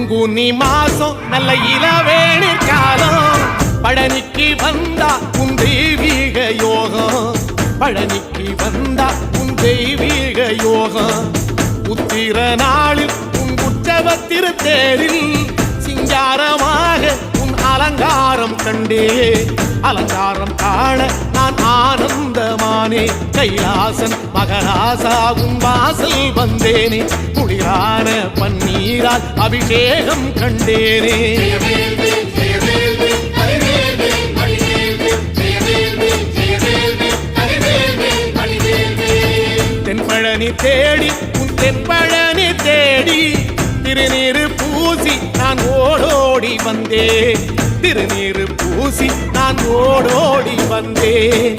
பங்குனி மாசம் நல்ல இளவேணி காலம் பழனிக்கு வந்தா உன் தெய்வீக யோகம் பழனிக்கு வந்தா உன் தெய்வீக யோகம் உத்திர நாளில் உன் உற்சவ திருத்தேரில் சிங்காரமாக உன் அலங்காரம் கண்டே அலங்காரம் காண நான் ஆனந்தமானே கைலாசன் மகராசாவும் வாசல் வந்தேனே குளிரான பன்னீரால் அபிஷேகம் கண்டேனே தென்பழனி தேடி உன் தென்பழனி தேடி திருநீரு பூசி நான் ஓடோடி வந்தேன் திருநீரு பூசி நான் ஓடோடி வந்தேன்